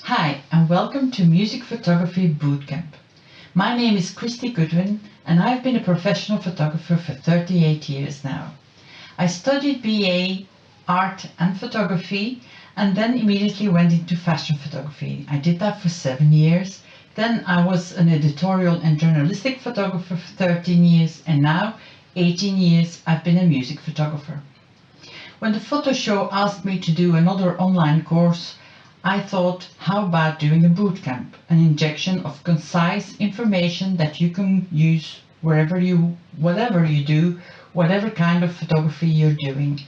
Hi, and welcome to Music Photography Bootcamp. My name is Christy Goodwin, and I've been a professional photographer for 38 years now. I studied BA Art and Photography, and then immediately went into fashion photography. I did that for 7 years. Then I was an editorial and journalistic photographer for 13 years, and now, 18 years, I've been a music photographer. When the photo show asked me to do another online course, I thought, how about doing a bootcamp, an injection of concise information that you can use whatever you do, whatever kind of photography you're doing,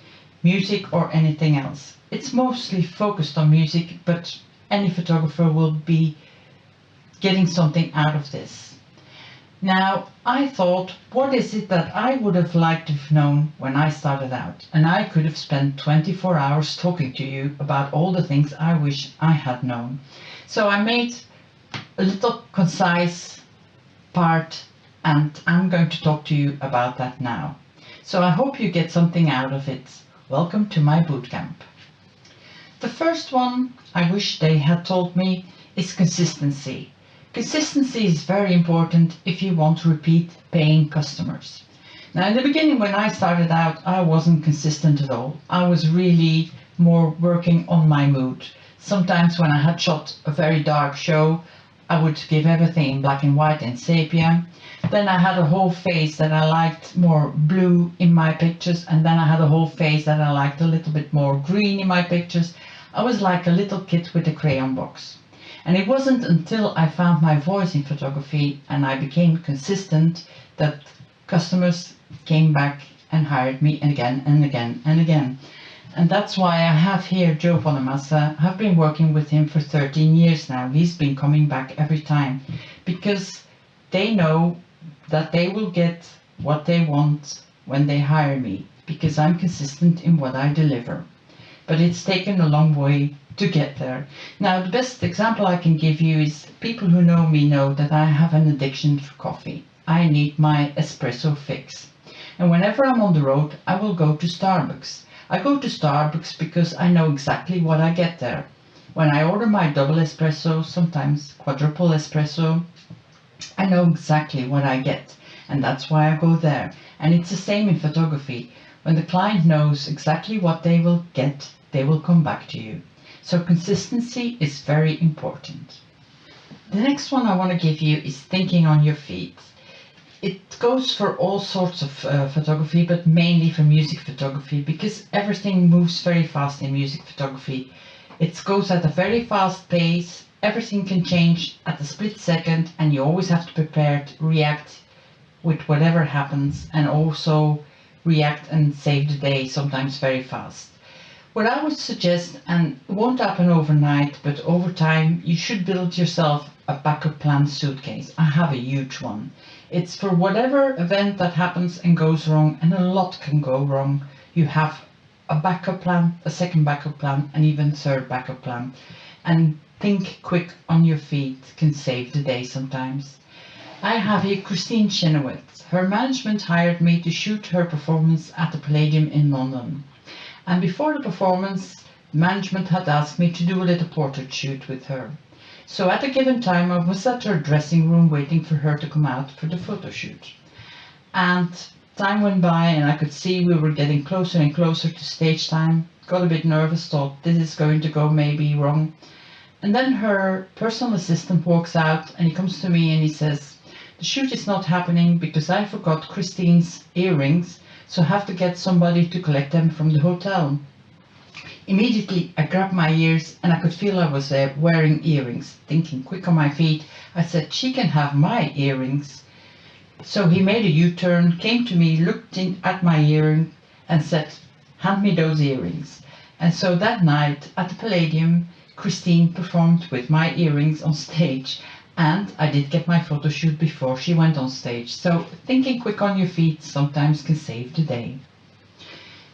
music or anything else. It's mostly focused on music, but any photographer will be getting something out of this. Now, I thought, what is it that I would have liked to have known when I started out? And I could have spent 24 hours talking to you about all the things I wish I had known. So I made a little concise part, and I'm going to talk to you about that now. So I hope you get something out of it. Welcome to my bootcamp. The first one I wish they had told me is consistency. Consistency is very important if you want to repeat paying customers. Now, in the beginning, when I started out, I wasn't consistent at all. I was really more working on my mood. Sometimes when I had shot a very dark show, I would give everything in black and white and sepia. Then I had a whole phase that I liked more blue in my pictures, and then I had a whole phase that I liked a little bit more green in my pictures. I was like a little kid with a crayon box. And it wasn't until I found my voice in photography and I became consistent that customers came back and hired me again and again and again. And that's why I have here Joe Bonamassa. I've been working with him for 13 years now. He's been coming back every time because they know that they will get what they want when they hire me, because I'm consistent in what I deliver. But it's taken a long way to get there. Now, the best example I can give you is people who know me know that I have an addiction for coffee. I need my espresso fix. And whenever I'm on the road, I will go to Starbucks. I go to Starbucks because I know exactly what I get there. When I order my double espresso, sometimes quadruple espresso, I know exactly what I get. And that's why I go there. And it's the same in photography. When the client knows exactly what they will get, they will come back to you. So consistency is very important. The next one I want to give you is thinking on your feet. It goes for all sorts of photography, but mainly for music photography, because everything moves very fast in music photography. It goes at a very fast pace, everything can change at a split second, and you always have to prepare to react with whatever happens, and also react and save the day, sometimes very fast. What I would suggest, and it won't happen overnight, but over time, you should build yourself a backup plan suitcase. I have a huge one. It's for whatever event that happens and goes wrong, and a lot can go wrong. You have a backup plan, a second backup plan, and even third backup plan. And think quick on your feet can save the day sometimes. I have here Christine Chenoweth. Her management hired me to shoot her performance at the Palladium in London. And before the performance, management had asked me to do a little portrait shoot with her. So at a given time, I was at her dressing room waiting for her to come out for the photo shoot. And time went by and I could see we were getting closer and closer to stage time. Got a bit nervous, thought this is going to go maybe wrong. And then her personal assistant walks out and he comes to me and he says, "The shoot is not happening because I forgot Christine's earrings. So I have to get somebody to collect them from the hotel." Immediately I grabbed my ears and I could feel I was wearing earrings. Thinking quick on my feet, I said, "She can have my earrings." So he made a U-turn, came to me, looked at my earring and said, "Hand me those earrings." And so that night at the Palladium, Christine performed with my earrings on stage. And I did get my photo shoot before she went on stage. So thinking quick on your feet sometimes can save the day.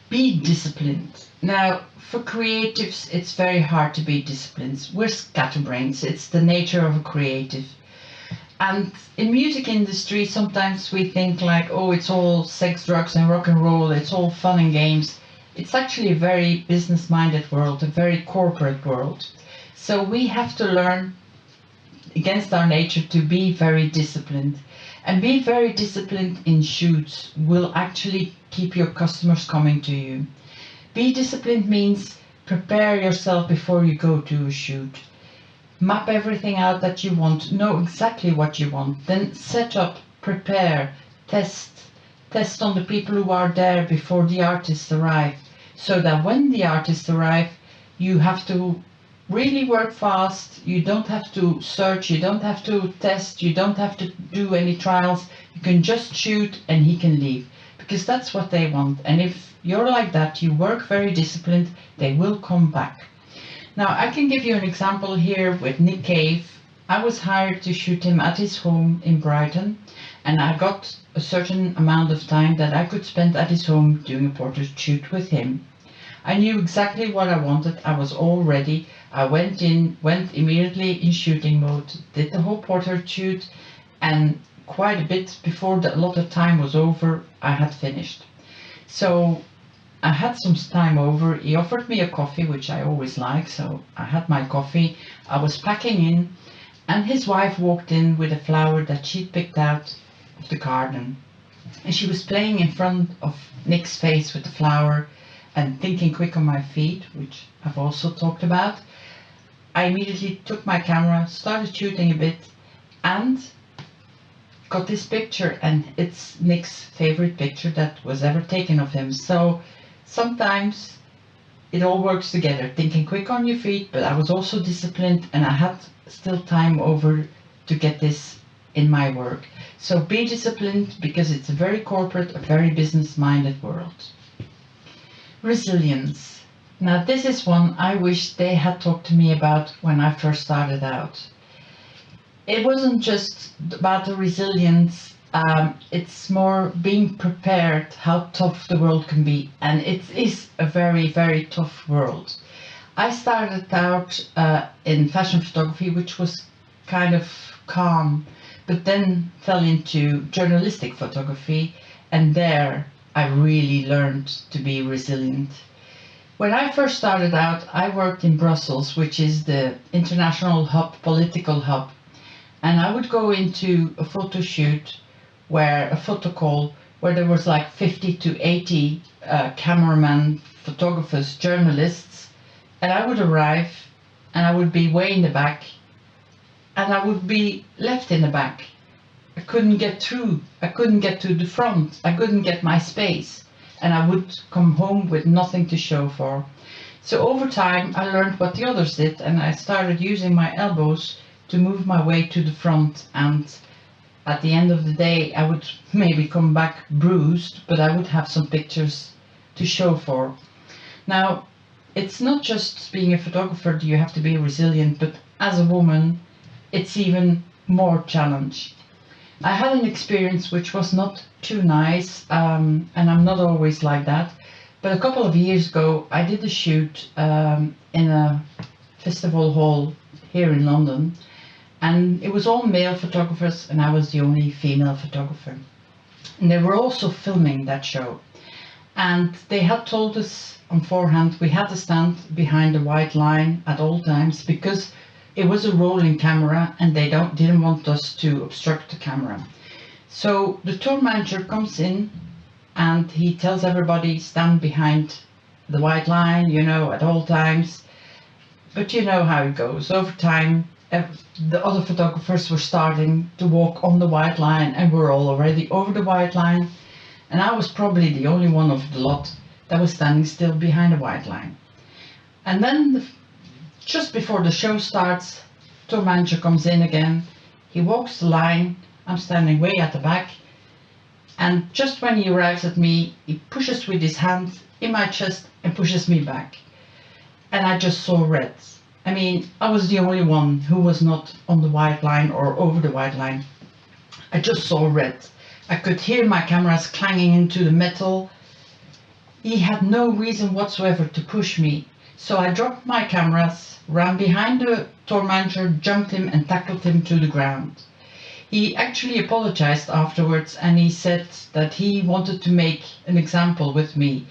Be disciplined. Now, for creatives, it's very hard to be disciplined. We're scatterbrains. It's the nature of a creative. And in music industry, sometimes we think like, oh, it's all sex, drugs and rock and roll. It's all fun and games. It's actually a very business-minded world, a very corporate world. So we have to learn against our nature to be very disciplined. And be very disciplined in shoots will actually keep your customers coming to you. Be disciplined means prepare yourself before you go to a shoot. Map everything out that you want, know exactly what you want, then set up, prepare, test on the people who are there before the artists arrive, so that when the artists arrive, you have to really work fast. You don't have to search, you don't have to test, you don't have to do any trials. You can just shoot and he can leave, because that's what they want. And if you're like that, you work very disciplined, they will come back. Now I can give you an example here with Nick Cave. I was hired to shoot him at his home in Brighton, and I got a certain amount of time that I could spend at his home doing a portrait shoot with him. I knew exactly what I wanted, I was all ready. I went immediately in shooting mode, did the whole portrait shoot, and quite a bit before the allotted time was over, I had finished. So I had some time over. He offered me a coffee, which I always like, so I had my coffee. I was packing in, and his wife walked in with a flower that she'd picked out of the garden. And she was playing in front of Nick's face with the flower and thinking quick on my feet, which I've also talked about. I immediately took my camera, started shooting a bit, and got this picture, and it's Nick's favorite picture that was ever taken of him. So sometimes it all works together, thinking quick on your feet, but I was also disciplined and I had still time over to get this in my work. So be disciplined, because it's a very corporate, a very business-minded world. Resilience. Now this is one I wish they had talked to me about when I first started out. It wasn't just about the resilience, it's more being prepared how tough the world can be, and it is a very, very tough world. I started out in fashion photography, which was kind of calm, but then fell into journalistic photography, and there I really learned to be resilient. When I first started out, I worked in Brussels, which is the international hub, political hub. And I would go into a photo shoot, a photo call, where there was like 50 to 80 cameramen, photographers, journalists. And I would arrive and I would be way in the back, and I would be left in the back. I couldn't get through, I couldn't get to the front, I couldn't get my space. And I would come home with nothing to show for. So over time I learned what the others did, and I started using my elbows to move my way to the front, and at the end of the day I would maybe come back bruised, but I would have some pictures to show for. Now it's not just being a photographer that you have to be resilient, but as a woman it's even more challenge. I had an experience which was not too nice, and I'm not always like that, but a couple of years ago I did a shoot in a festival hall here in London, and it was all male photographers and I was the only female photographer. And they were also filming that show, and they had told us on forehand we had to stand behind the white line at all times, because it was a rolling camera and they didn't want us to obstruct the camera. So the tour manager comes in and he tells everybody stand behind the white line, you know, at all times. But you know how it goes. Over time, the other photographers were starting to walk on the white line and were all already over the white line. And I was probably the only one of the lot that was standing still behind the white line. And then just before the show starts, tour manager comes in again. He walks the line. I'm standing way at the back. And just when he arrives at me, he pushes with his hand in my chest and pushes me back. And I just saw red. I mean, I was the only one who was not on the white line or over the white line. I just saw red. I could hear my cameras clanging into the metal. He had no reason whatsoever to push me. So I dropped my cameras, ran behind the tour manager, jumped him and tackled him to the ground. He actually apologized afterwards, and he said that he wanted to make an example with me.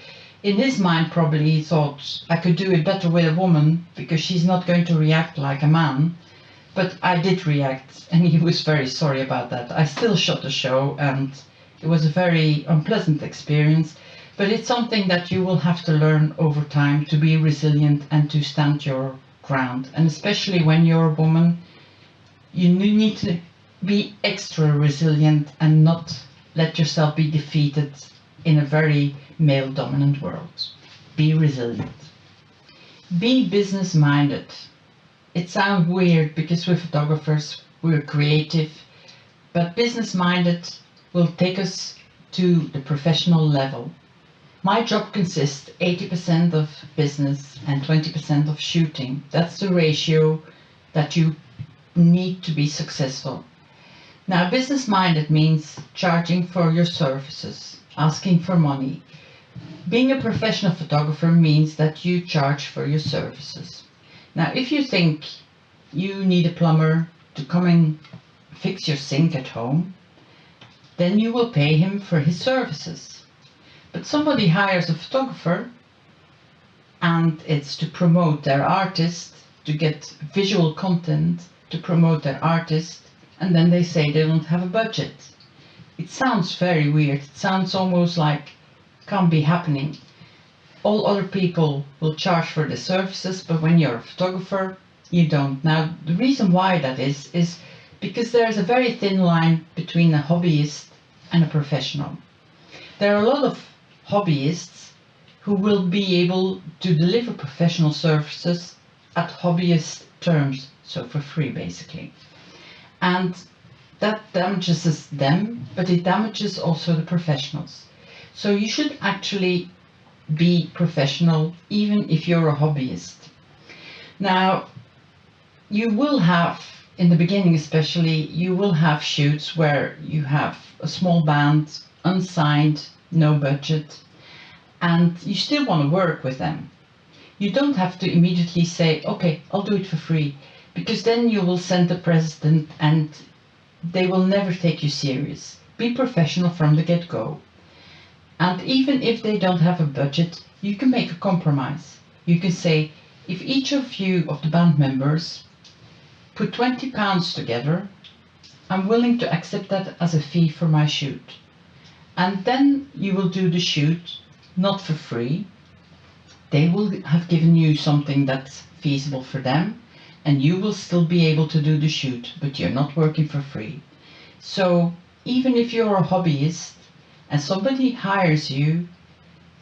in his mind probably he thought I could do it better with a woman because she's not going to react like a man. But I did react, and he was very sorry about that. I still shot the show, and it was a very unpleasant experience. But it's something that you will have to learn over time to be resilient and to stand your ground. And especially when you're a woman, you need to be extra resilient and not let yourself be defeated in a very male-dominant world. Be resilient. Be business-minded. It sounds weird because we're photographers, we're creative, but business-minded will take us to the professional level. My job consists 80% of business and 20% of shooting. That's the ratio that you need to be successful. Now, business-minded means charging for your services, asking for money. Being a professional photographer means that you charge for your services. Now, if you think you need a plumber to come and fix your sink at home, then you will pay him for his services. But somebody hires a photographer and it's to promote their artist, to get visual content, to promote their artist, and then they say they don't have a budget. It sounds very weird. It sounds almost like can't be happening. All other people will charge for the services, but when you're a photographer, you don't. Now, the reason why that is because there's a very thin line between a hobbyist and a professional. There are a lot of hobbyists who will be able to deliver professional services at hobbyist terms, so for free basically. And that damages them, but it damages also the professionals. So you should actually be professional even if you're a hobbyist. Now, you will have, in the beginning especially, you will have shoots where you have a small band, unsigned, no budget, and you still want to work with them. You don't have to immediately say, okay, I'll do it for free, because then you will send the president and they will never take you serious. Be professional from the get-go. And even if they don't have a budget, you can make a compromise. You can say, if each of you, of the band members, put £20 together, I'm willing to accept that as a fee for my shoot. And then you will do the shoot, not for free. They will have given you something that's feasible for them, and you will still be able to do the shoot, but you're not working for free. So even if you're a hobbyist and somebody hires you,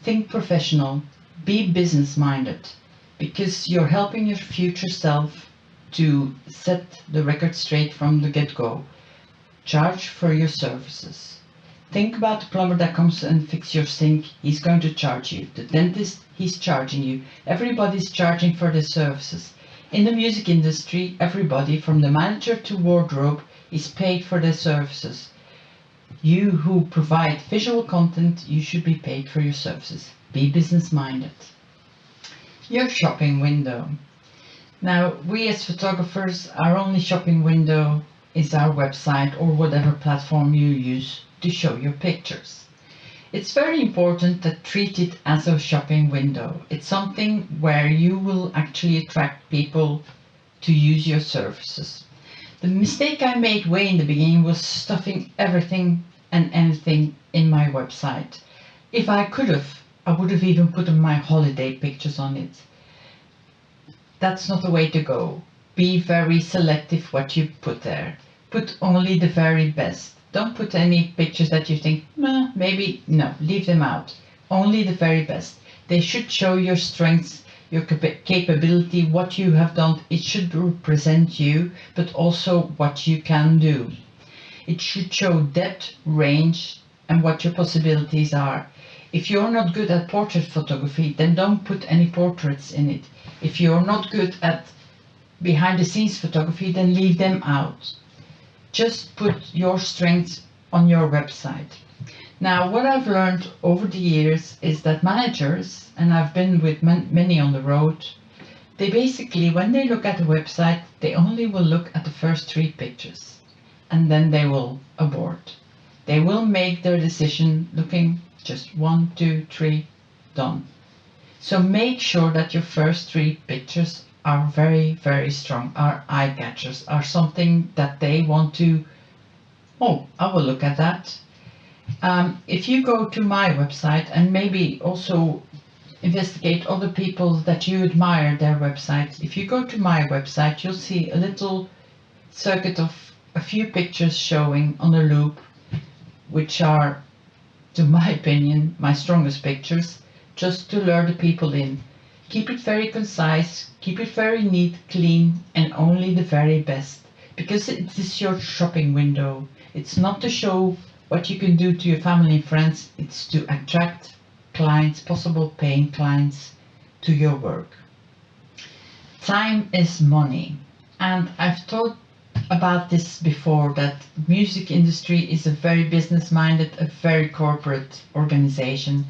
think professional, be business-minded, because you're helping your future self to set the record straight from the get-go. Charge for your services. Think about the plumber that comes and fixes your sink. He's going to charge you. The dentist, he's charging you. Everybody's charging for their services. In the music industry, everybody from the manager to wardrobe is paid for their services. You who provide visual content, you should be paid for your services. Be business-minded. Your shopping window. Now, we as photographers, our only shopping window is our website or whatever platform you use to show your pictures. It's very important to treat it as a shopping window. It's something where you will actually attract people to use your services. The mistake I made way in the beginning was stuffing everything and anything in my website. If I could have, I would have even put my holiday pictures on it. That's not the way to go. Be very selective what you put there. Put only the very best. Don't put any pictures that you think, maybe, no, leave them out. Only the very best. They should show your strengths, your capability, what you have done. It should represent you, but also what you can do. It should show depth, range, and what your possibilities are. If you're not good at portrait photography, then don't put any portraits in it. If you're not good at behind the scenes photography, then leave them out. Just put your strengths on your website. Now, what I've learned over the years is that managers, and I've been with many on the road, they basically, when they look at the website, they only will look at the first 3 pictures, and then they will abort. They will make their decision looking just 1, 2, 3, done. So make sure that your first 3 pictures are very, very strong, are eye catchers, are something that they want to, oh, I will look at that. If you go to my website and maybe also investigate other people that you admire their website, if you go to my website, you'll see a little circuit of a few pictures showing on a loop, which are, to my opinion, my strongest pictures, just to lure the people in. Keep it very concise, keep it very neat, clean, and only the very best, because it is your shopping window. It's not to show what you can do to your family and friends, it's to attract clients, possible paying clients, to your work. Time is money, and I've thought about this before, that music industry is a very business minded, a very corporate organization,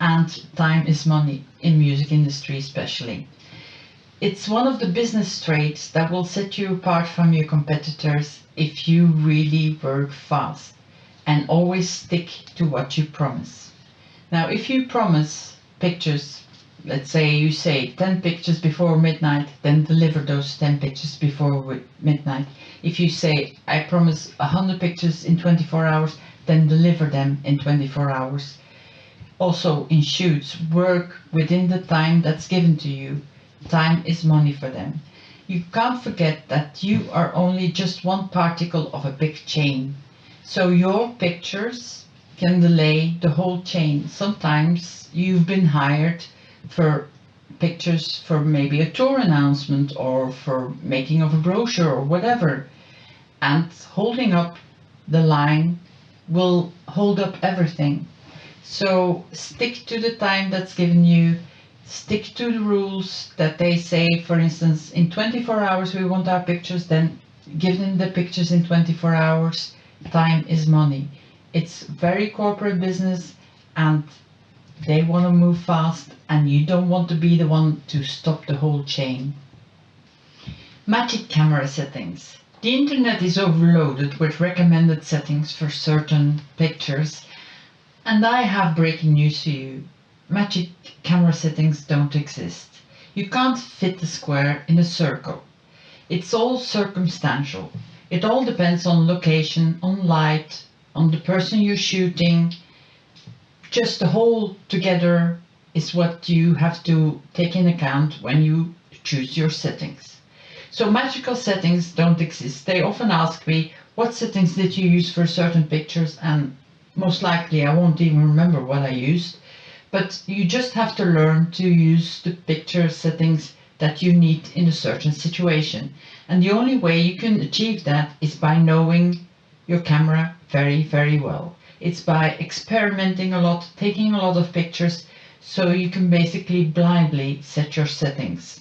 and time is money in music industry especially. It's one of the business traits that will set you apart from your competitors if you really work fast and always stick to what you promise. Now, if you promise pictures, let's say you say 10 pictures before midnight, then deliver those 10 pictures before midnight. If you say, I promise 100 pictures in 24 hours, then deliver them in 24 hours. Also in shoots, work within the time that's given to you. Time is money for them. You can't forget that you are only just one particle of a big chain. So your pictures can delay the whole chain. Sometimes you've been hired for pictures for maybe a tour announcement or for making of a brochure or whatever. And holding up the line will hold up everything. So stick to the time that's given you. Stick to the rules that they say. For instance, in 24 hours we want our pictures, then give them the pictures in 24 hours. Time is money. It's very corporate business and they want to move fast, and you don't want to be the one to stop the whole chain. Magic camera settings. The internet is overloaded with recommended settings for certain pictures, and I have breaking news for you. Magic camera settings don't exist. You can't fit the square in a circle. It's all circumstantial. It all depends on location, on light, on the person you're shooting. Just the whole together is what you have to take in account when you choose your settings. So magical settings don't exist. They often ask me, what settings did you use for certain pictures? And most likely I won't even remember what I used. But you just have to learn to use the picture settings that you need in a certain situation. And the only way you can achieve that is by knowing your camera very, very well. It's by experimenting a lot, taking a lot of pictures, so you can basically blindly set your settings.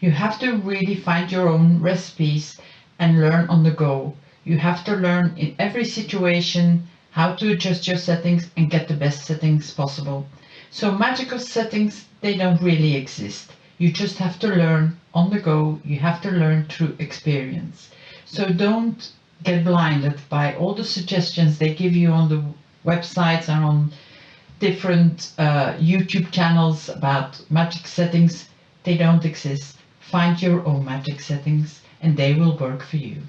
You have to really find your own recipes and learn on the go. You have to learn in every situation how to adjust your settings and get the best settings possible. So magical settings, they don't really exist. You just have to learn on the go. You have to learn through experience. So don't get blinded by all the suggestions they give you on the websites and on different YouTube channels about magic settings. They don't exist. Find your own magic settings and they will work for you.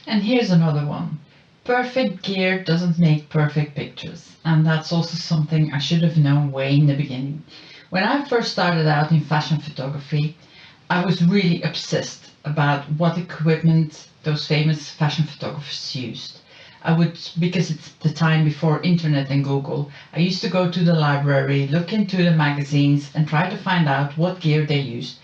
And here's another one. Perfect gear doesn't make perfect pictures. And that's also something I should have known way in the beginning. When I first started out in fashion photography, I was really obsessed about what equipment those famous fashion photographers used. Because it's the time before internet and Google, I used to go to the library, look into the magazines and try to find out what gear they used.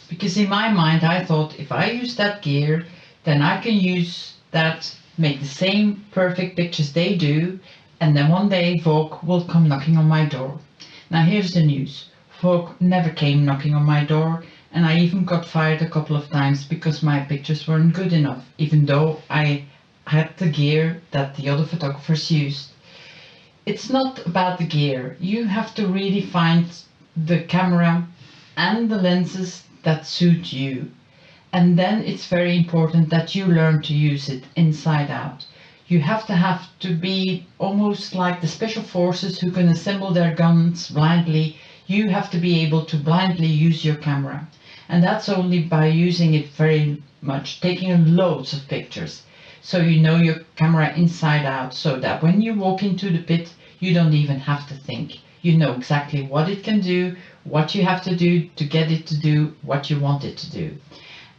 Because in my mind I thought, if I use that gear, then I can use that, make the same perfect pictures they do, and then one day Vogue will come knocking on my door. Now here's the news. Vogue never came knocking on my door, and I even got fired a couple of times because my pictures weren't good enough, even though I had the gear that the other photographers used. It's not about the gear. You have to really find the camera and the lenses that suit you. And then it's very important that you learn to use it inside out. You have to be almost like the special forces who can assemble their guns blindly. You have to be able to blindly use your camera. And that's only by using it very much, taking loads of pictures. So you know your camera inside out, so that when you walk into the pit, you don't even have to think. You know exactly what it can do, what you have to do to get it to do what you want it to do.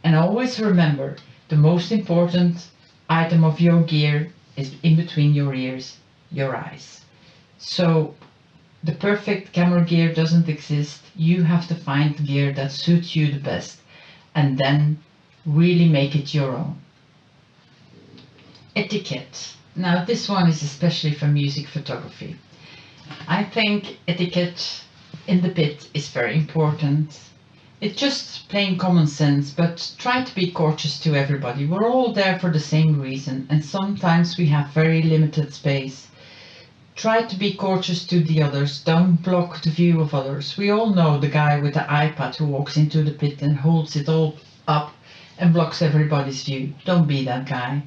And always remember, the most important item of your gear is in between your ears, your eyes. So the perfect camera gear doesn't exist. You have to find the gear that suits you the best and then really make it your own. Etiquette. Now this one is especially for music photography. I think etiquette in the pit is very important. It's just plain common sense, but try to be courteous to everybody. We're all there for the same reason, and sometimes we have very limited space. Try to be courteous to the others. Don't block the view of others. We all know the guy with the iPad who walks into the pit and holds it all up and blocks everybody's view. Don't be that guy.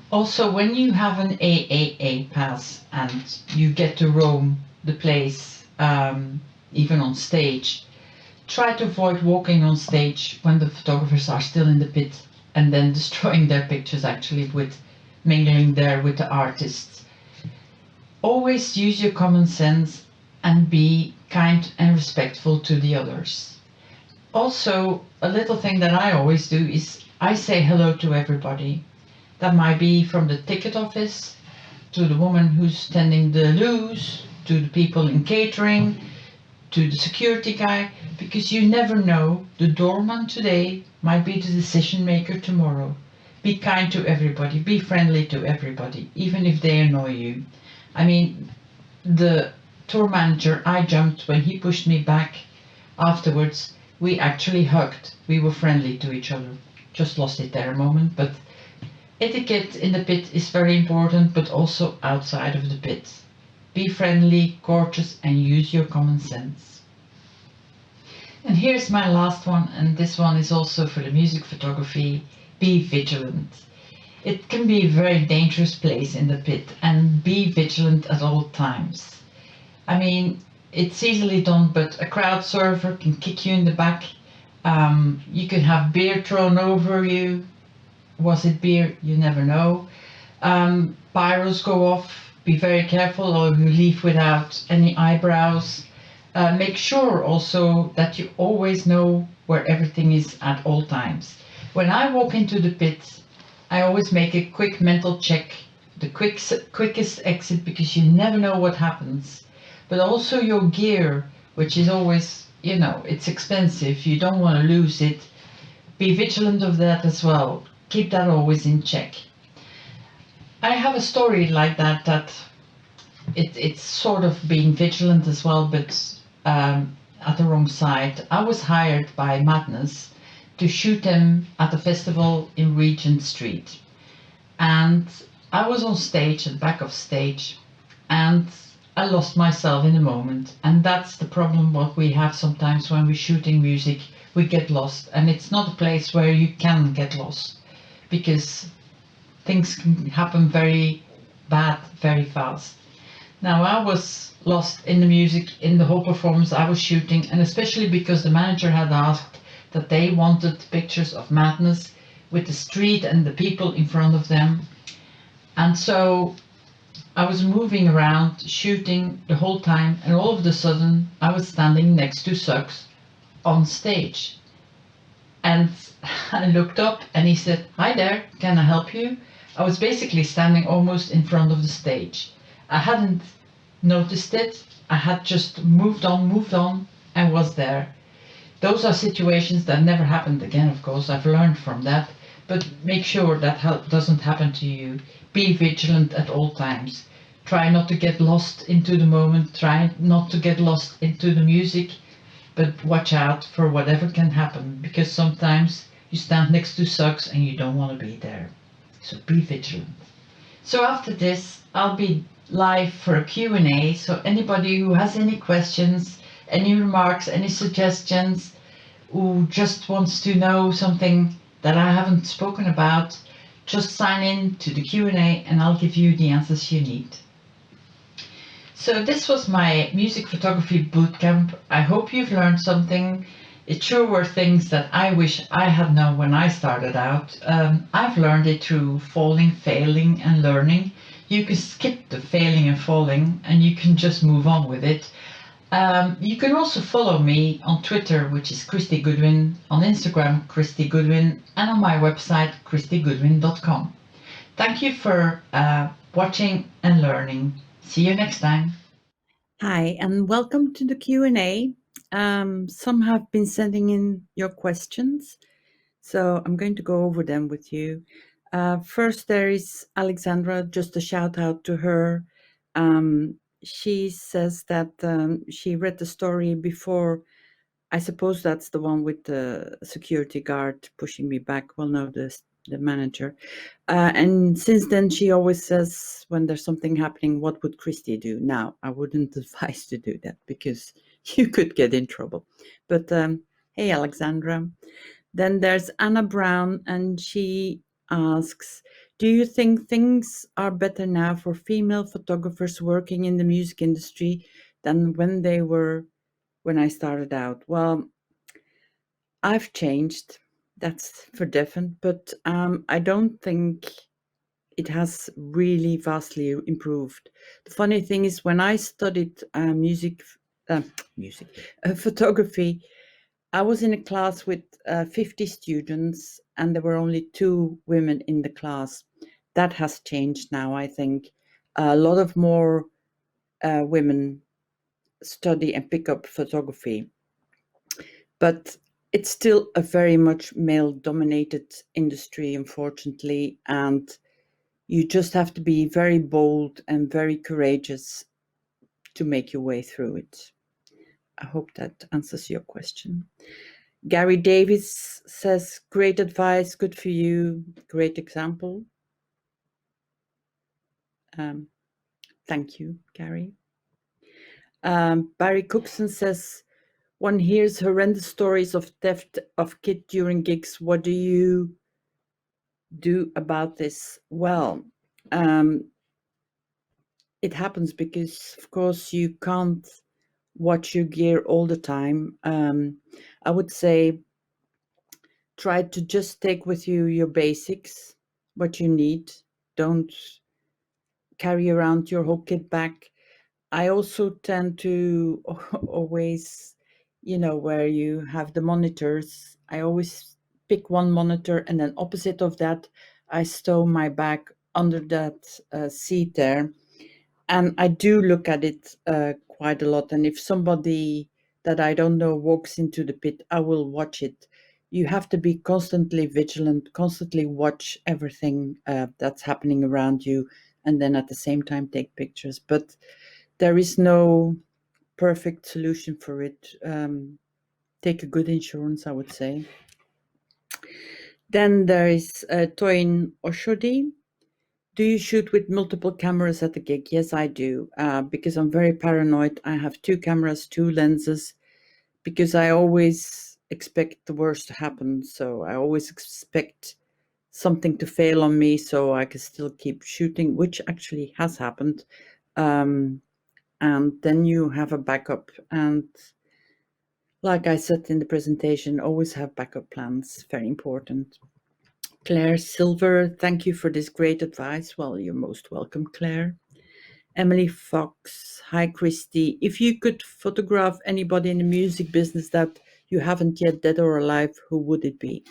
Also, when you have an AAA pass and you get to roam the place, even on stage, try to avoid walking on stage when the photographers are still in the pit and then destroying their pictures, actually, with mingling there with the artists. Always use your common sense and be kind and respectful to the others. Also, a little thing that I always do is I say hello to everybody. That might be from the ticket office to the woman who's tending the loos, to the people in catering, to the security guy, because you never know, the doorman today might be the decision maker tomorrow. Be kind to everybody, be friendly to everybody, even if they annoy you. I mean, the tour manager, I jumped when he pushed me back. Afterwards, we actually hugged. We were friendly to each other. Just lost it there a moment, but etiquette in the pit is very important, but also outside of the pit. Be friendly, courteous, and use your common sense. And here's my last one, and this one is also for the music photography. Be vigilant. It can be a very dangerous place in the pit, and be vigilant at all times. I mean, it's easily done, but a crowd surfer can kick you in the back. You can have beer thrown over you. Was it beer? You never know. Pyros go off. Be very careful, or you leave without any eyebrows. Make sure also that you always know where everything is at all times. When I walk into the pit, I always make a quick mental check, the quickest exit, because you never know what happens. But also your gear, which is always, you know, it's expensive. You don't want to lose it. Be vigilant of that as well. Keep that always in check. I have a story like that it's sort of being vigilant as well, but at the wrong side. I was hired by Madness to shoot them at a festival in Regent Street. And I was on stage, at the back of stage, and I lost myself in a moment. And that's the problem what we have sometimes when we're shooting music. We get lost, and it's not a place where you can get lost, because things can happen very bad very fast. Now, I was lost in the music, in the whole performance I was shooting, and especially because the manager had asked that they wanted pictures of Madness with the street and the people in front of them. And so I was moving around shooting the whole time, and all of a sudden I was standing next to Suggs on stage. And I looked up and he said, "Hi there, can I help you?" I was basically standing almost in front of the stage. I hadn't noticed it. I had just moved on and was there. Those are situations that never happened again, of course. I've learned from that. But make sure that doesn't happen to you. Be vigilant at all times. Try not to get lost into the moment. Try not to get lost into the music. But watch out for whatever can happen, because sometimes you stand next to Suggs and you don't want to be there. So be vigilant. So after this, I'll be live for a Q&A. So anybody who has any questions, any remarks, any suggestions, who just wants to know something that I haven't spoken about, Just sign in to the Q&A and I'll give you the answers you need. So this was my music photography bootcamp. I hope you've learned something. It sure were things that I wish I had known when I started out. I've learned it through falling, failing, and learning. You can skip the failing and falling, and you can just move on with it. You can also follow me on Twitter, which is Christy Goodwin, on Instagram, Christy Goodwin, and on my website, christygoodwin.com. Thank you for watching and learning. See you next time. Hi, and welcome to the Q&A. Some have been sending in your questions, so I'm going to go over them with you. First, there is Alexandra, just a shout out to her. She says that she read the story before. I suppose that's the one with the security guard pushing me back. Well, no, the manager. And since then, she always says when there's something happening, what would Christy do? Now, I wouldn't advise to do that because you could get in trouble. But hey, Alexandra. Then there's Anna Brown, and she asks, do you think things are better now for female photographers working in the music industry than when I started out? Well, I've changed. That's for definite, but I don't think it has really vastly improved. The funny thing is, when I studied photography, I was in a class with 50 students, and there were only 2 women in the class. That has changed now, I think. A lot of more women study and pick up photography, but it's still a very much male-dominated industry, unfortunately, and you just have to be very bold and very courageous to make your way through it. I hope that answers your question. Gary Davis says, great advice, good for you, great example. Thank you, Gary. Barry Cookson says, one hears horrendous stories of theft of kit during gigs. What do you do about this? Well, it happens because, of course, you can't watch your gear all the time. I would say try to just take with you your basics, what you need. Don't carry around your whole kit bag. I also tend to always, where you have the monitors, I always pick one monitor, and then opposite of that, I stow my bag under that seat there. And I do look at it quite a lot. And if somebody that I don't know walks into the pit, I will watch it. You have to be constantly vigilant, constantly watch everything that's happening around you, and then at the same time take pictures. But there is no perfect solution for it. Take a good insurance, I would say. Then there is Toyin Oshodi. Do you shoot with multiple cameras at the gig? Yes, I do, because I'm very paranoid. I have 2 cameras, 2 lenses, because I always expect the worst to happen. So I always expect something to fail on me so I can still keep shooting, which actually has happened. And then you have a backup. And like I said in the presentation, always have backup plans. Very important. Claire Silver, thank you for this great advice. Well, you're most welcome, Claire. Emily Fox, hi, Christy. If you could photograph anybody in the music business that you haven't yet, dead or alive, who would it be?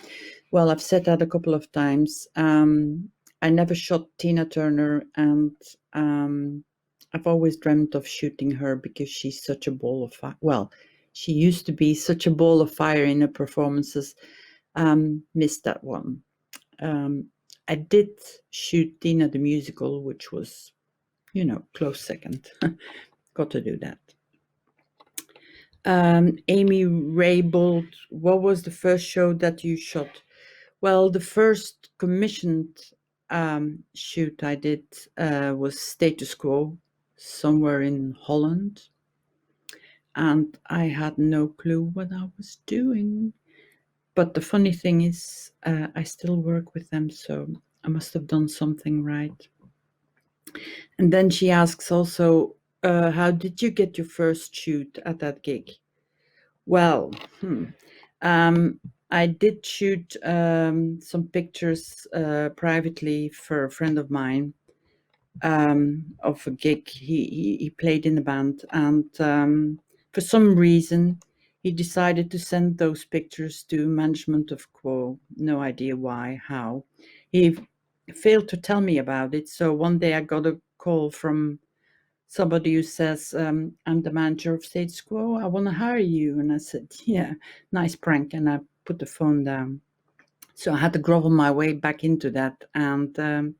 Well, I've said that a couple of times. I never shot Tina Turner, and I've always dreamt of shooting her because she's such a ball of fire. Well, she used to be such a ball of fire in her performances. Missed that one. I did shoot Tina the musical, which was, close second. Got to do that. Amy Raybould, what was the first show that you shot? Well, the first commissioned shoot I did was Status Quo, somewhere in Holland. And I had no clue what I was doing. But the funny thing is, I still work with them, so I must have done something right. And then she asks also, how did you get your first shoot at that gig? Well, I did shoot some pictures privately for a friend of mine of a gig. He played in the band, and for some reason, he decided to send those pictures to management of Quo. No idea why, how. He failed to tell me about it. So one day I got a call from somebody who says, I'm the manager of Status Quo, I want to hire you. And I said, yeah, nice prank. And I put the phone down. So I had to grovel my way back into that. And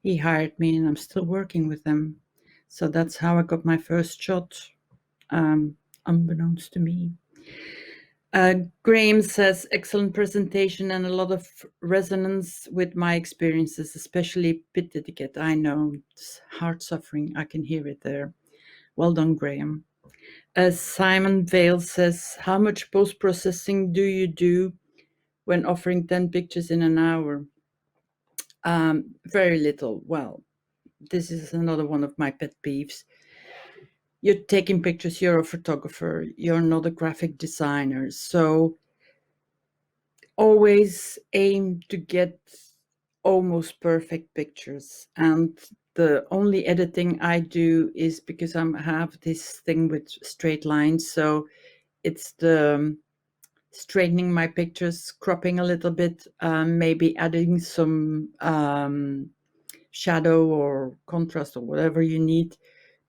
he hired me, and I'm still working with him. So that's how I got my first shot, unbeknownst to me. Graham says, excellent presentation and a lot of resonance with my experiences, especially pit etiquette. I know it's heart suffering. I can hear it there. Well done, Graham. Simon Vale says, how much post-processing do you do when offering 10 pictures in an hour? Very little. Well, this is another one of my pet peeves. You're taking pictures, you're a photographer, you're not a graphic designer. So always aim to get almost perfect pictures. And the only editing I do is because I have this thing with straight lines. So it's the straightening my pictures, cropping a little bit, maybe adding some shadow or contrast or whatever you need.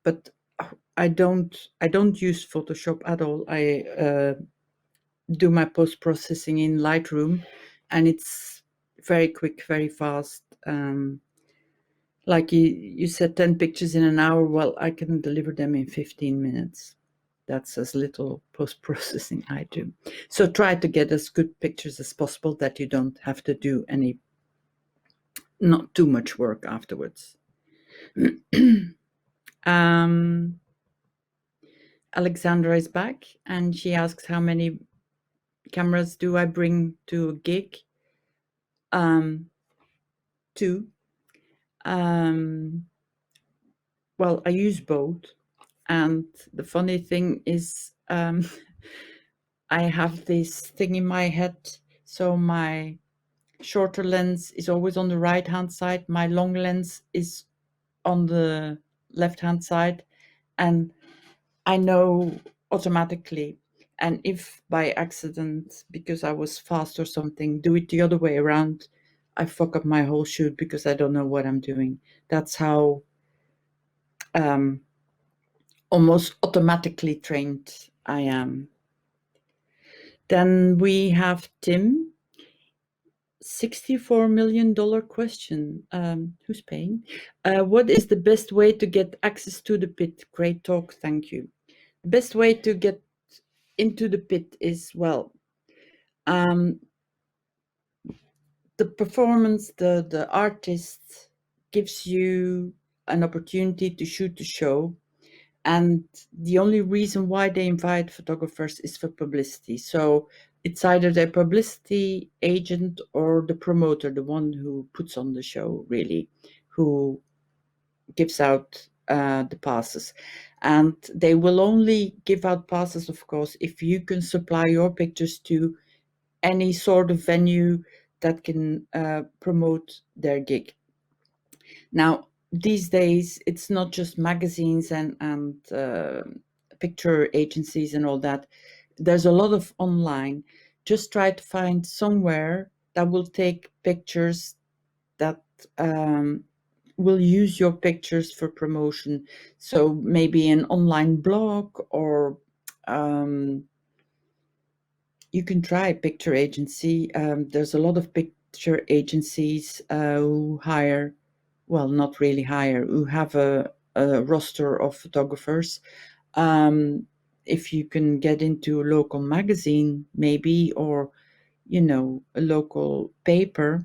But I don't use Photoshop at all. I do my post-processing in Lightroom, and it's very quick, very fast. Like you said, 10 pictures in an hour. Well, I can deliver them in 15 minutes. That's as little post-processing I do. So try to get as good pictures as possible that you don't have to do not too much work afterwards. Alexandra is back, and she asks, how many cameras do I bring to a gig? Two. Well, I use both. And the funny thing is, I have this thing in my head. So my shorter lens is always on the right-hand side. My long lens is on the left-hand side. And I know automatically. And if by accident, because I was fast or something, do it the other way around, I fuck up my whole shoot because I don't know what I'm doing. That's how almost automatically trained I am. Then we have Tim. $64 million question. Who's paying? What is the best way to get access to the pit? Great talk, thank you. The best way to get into the pit is, well, the performance, the artist gives you an opportunity to shoot the show. And the only reason why they invite photographers is for publicity. So it's either their publicity agent or the promoter, the one who puts on the show, really, who gives out the passes. And they will only give out passes, of course, if you can supply your pictures to any sort of venue that can promote their gig. Now, these days, it's not just magazines and picture agencies and all that. There's a lot of online. Just try to find somewhere that will take pictures that will use your pictures for promotion. So maybe an online blog, or you can try picture agency. There's a lot of picture agencies who hire, well, not really hire, who have a roster of photographers. If you can get into a local magazine, maybe, or, a local paper,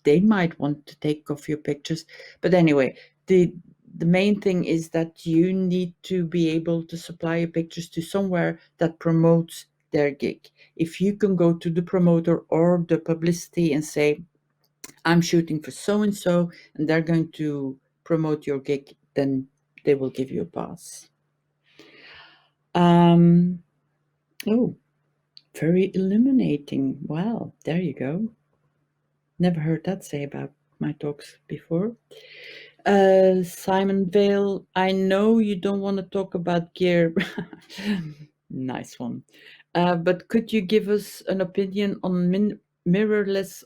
they might want to take off your pictures. But anyway, the main thing is that you need to be able to supply your pictures to somewhere that promotes their gig. If you can go to the promoter or the publicity and say, I'm shooting for so and they're going to promote your gig, then they will give you a pass. Oh, very illuminating. Wow, there you go. Never heard that say about my talks before. Simon Vale, I know you don't want to talk about gear. Nice one. But could you give us an opinion on mirrorless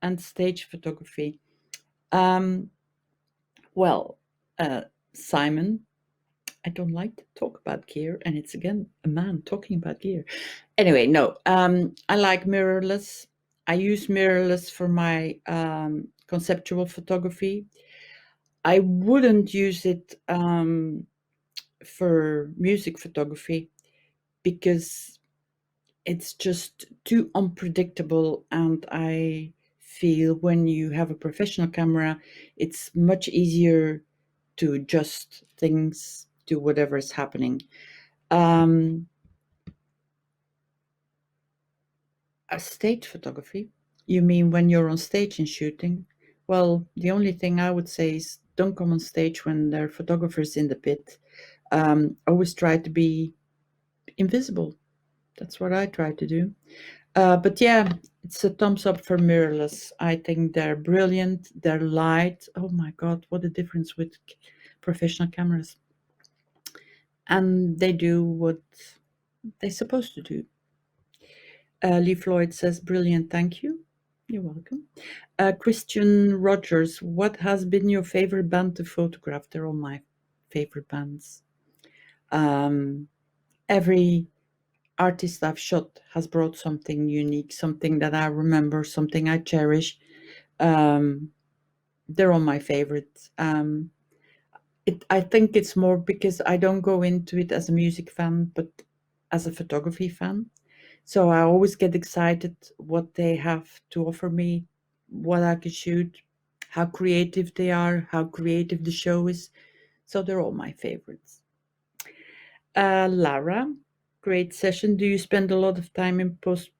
and stage photography? Um, well, Simon, I don't like to talk about gear, and it's again a man talking about gear. Anyway, no, I like mirrorless. I use mirrorless for my conceptual photography. I wouldn't use it for music photography because it's just too unpredictable. And I feel when you have a professional camera, it's much easier to adjust things to whatever is happening. A stage photography? You mean when you're on stage and shooting? Well, the only thing I would say is don't come on stage when there are photographers in the pit. Always try to be invisible. That's what I try to do. But yeah, it's a thumbs up for mirrorless. I think they're brilliant. They're light. Oh my God, what a difference with professional cameras. And they do what they're supposed to do. Lee Floyd says, brilliant, thank you. You're welcome. Christian Rogers, what has been your favorite band to photograph? They're all my favorite bands. Every artist I've shot has brought something unique, something that I remember, something I cherish. They're all my favorites. I think it's more because I don't go into it as a music fan, but as a photography fan. So I always get excited what they have to offer me, what I could shoot, how creative they are, how creative the show is. So they're all my favorites. Lara, great session. Do you spend a lot of time in post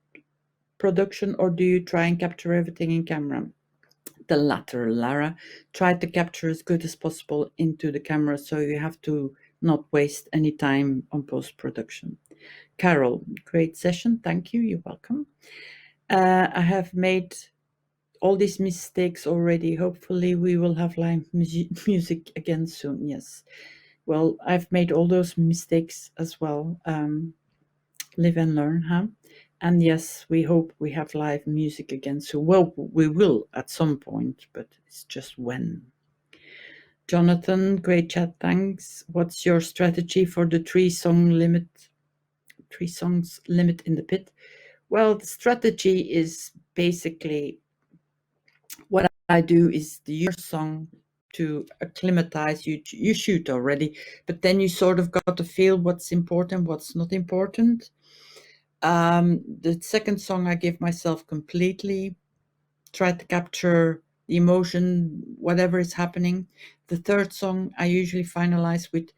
production or do you try and capture everything in camera? The latter, Lara. Try to capture as good as possible into the camera so you have to not waste any time on post production. Carol, great session. Thank you. You're welcome. I have made all these mistakes already. Hopefully, we will have live music again soon. Yes. Well, I've made all those mistakes as well. Live and learn, huh? And yes, we hope we have live music again soon. Well, we will at some point, but it's just when. Jonathan, great chat. Thanks. What's your strategy for the 3-song limit? 3 songs limit in the pit? Well, the strategy is basically what I do is the first song to acclimatize you. You shoot already, but then you sort of got to feel what's important, what's not important. The second song I give myself completely, try to capture the emotion, whatever is happening. The third song I usually finalize with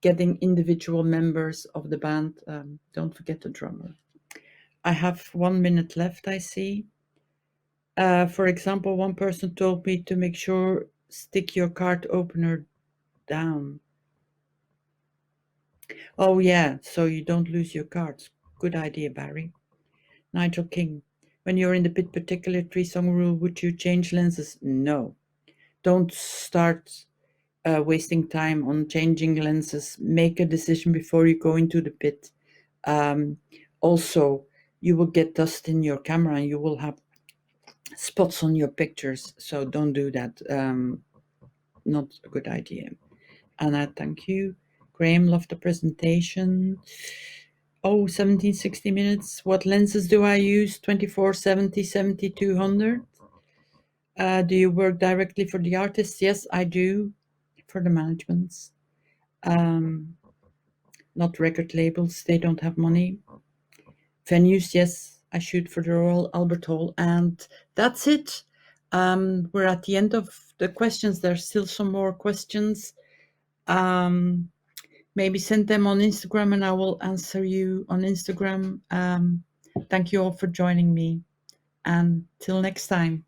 getting individual members of the band. Don't forget the drummer. I have 1 minute left, I see. For example, one person told me to make sure stick your card opener down. Oh yeah, so you don't lose your cards. Good idea, Barry. Nigel King, when you're in the pit particular 3-song rule, would you change lenses? No. Don't start wasting time on changing lenses. Make a decision before you go into the pit. Also, you will get dust in your camera and you will have spots on your pictures. So don't do that. Not a good idea. Anna, thank you. Graham, loved the presentation. Oh, 1760 minutes. What lenses do I use? 24, 70, 70, 200. Do you work directly for the artists? Yes, I do. For the managements. Not record labels. They don't have money. Venues, yes, I shoot for the Royal Albert Hall. And that's it. We're at the end of the questions. There's still some more questions. Maybe send them on Instagram and I will answer you on Instagram. Thank you all for joining me. And till next time.